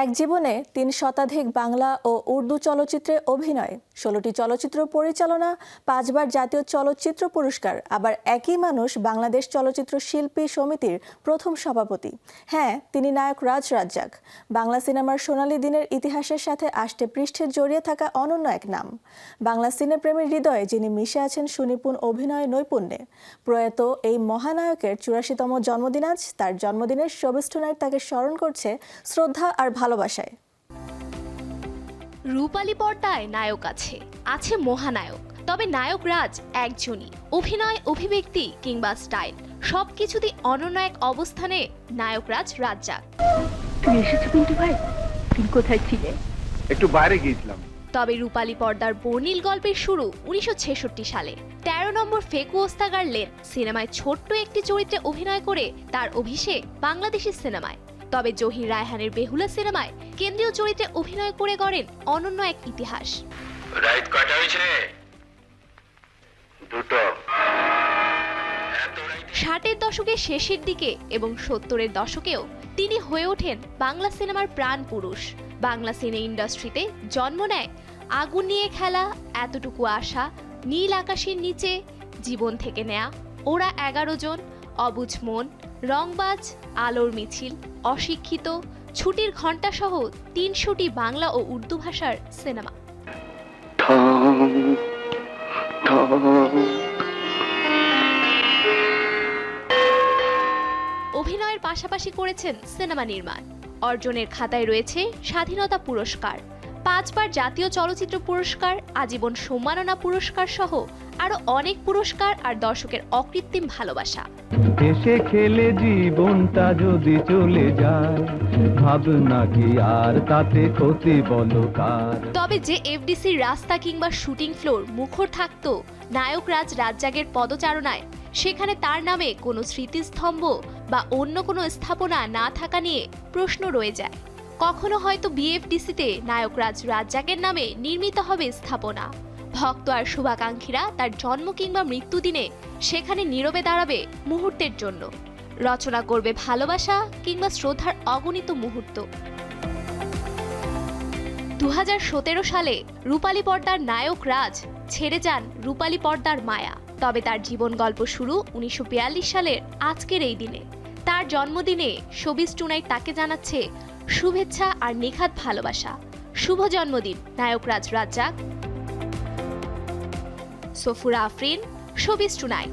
এক জীবনে ৩ শতাধিক বাংলা ও উর্দু চলচ্চিত্রে অভিনয়, ১৬টি চলচ্চিত্র পরিচালনা, ৫ বার জাতীয় চলচ্চিত্র পুরস্কার, আবার একই মানুষ বাংলাদেশ চলচ্চিত্র শিল্পী সমিতির প্রথম সভাপতি। হ্যাঁ, তিনি নায়ক রাজ রাজ্জাক। বাংলা সিনেমার সোনালী দিনের ইতিহাসের সাথে আষ্টে পৃষ্ঠে জড়িয়ে থাকা অনন্য এক নাম। বাংলা সিনেপ্রেমীর হৃদয়ে যিনি মিশে আছেন সুনিপুণ অভিনয় নৈপুণ্যে। প্রয়াত এই মহানায়কের ৮৪তম জন্মদিন আজ। তার জন্মদিনের শোবিজ টুনাইট তাকে স্মরণ করছে শ্রদ্ধা আর ভালোবাসায়। রূপালী পর্দায় নায়ক আছে মহানায়ক, তবে নায়ক রাজ একজনই। অভিনয়, অভিব্যক্তি কিংবা স্টাইল সবকিছুতেই অনন্য এক অবস্থানে নায়ক রাজ রাজ্জাক। তুমি এসেছো পিন্টু ভাই? তুমি কোথায় ছিলে? একটু বাইরে গিয়েছিলাম। তবে রূপালী পর্দার বর্ণিল গল্পের শুরু ১৯৬৬ সালে। ১৩ নম্বর ফেকু ওস্তাগার লেন সিনেমায় ছোট্ট একটি চরিত্রে অভিনয় করে তার অভিষেক বাংলাদেশি সিনেমায়। তবে জহির রায়হানের বেহুলা সিনেমায় কেন্দ্রীয় চরিত্রে অভিনয় করে গড়েন অনন্য এক ইতিহাস। রাইট কয়টা হয়েছে? দুটো। ৬০-এর দশকের শেষের দিকে এবং ৭০-এর দশকেও তিনি হয়ে ওঠেন বাংলা সিনেমার প্রাণ পুরুষ। বাংলা সিনে ইন্ডাস্ট্রিতে জন্ম নেয় আগুন নিয়ে খেলা, এতটুকু আশা, নীল আকাশের নিচে, জীবন থেকে নেয়া, ওরা ১১ জন, অবুঝ মন, রংবাজ, আলোর মিছিল, অশিক্ষিত, ছুটির ঘণ্টা সহ ৩০০টি বাংলা ও উর্দু ভাষার সিনেমা। অভিনয়ের পাশাপাশি করেছেন সিনেমা নির্মাণ। অর্জনের খাতায় রয়েছে স্বাধীনতা পুরস্কার, ৫ বার জাতীয় চলচ্চিত্র পুরস্কার, আজীবন সম্মাননা পুরস্কার সহ আরো অনেক পুরস্কার আর দর্শকের অকৃত্রিম ভালোবাসা। এসে খেলে জীবনটা যদি চলে যায়, ভাবনা কি আর তাতে ক্ষতি বলো কার? তবে যে এফডিসির রাস্তা কিংবা শুটিং ফ্লোর মুখর থাকতো নায়ক রাজ রাজ্জাকের পদচারণায়, সেখানে তার নামে কোনো স্মৃতিস্তম্ভ বা অন্য কোনো স্থাপনা না থাকা নিয়ে প্রশ্ন রয়ে যায়। কখনো হয়তো বিএফডিসিতে নায়ক রাজ রাজ্জাকের নামে নির্মিত হবে স্থাপনা। ভক্ত আর শুভাকাঙ্ক্ষীরা তার জন্ম কিংবা মৃত্যুদিনে সেখানে নীরবে দাঁড়াবে মুহূর্তের জন্য, রচনা করবে ভালোবাসা কিংবা শ্রদ্ধার অগণিত মুহূর্ত। ২০১৭ সালে রূপালী পর্দার নায়ক রাজ ছেড়ে যান রূপালী পর্দার মায়া। তবে তার জীবন গল্প শুরু ১৯৪২ সালের আজকের এই দিনে। তার জন্মদিনে শোবিজ টুনাইট তাকে জানাচ্ছে শুভেচ্ছা আর নিখাদ ভালোবাসা। শুভ জন্মদিন নায়ক রাজ রাজ্জাক। Safura Afrin, showbiz tonight.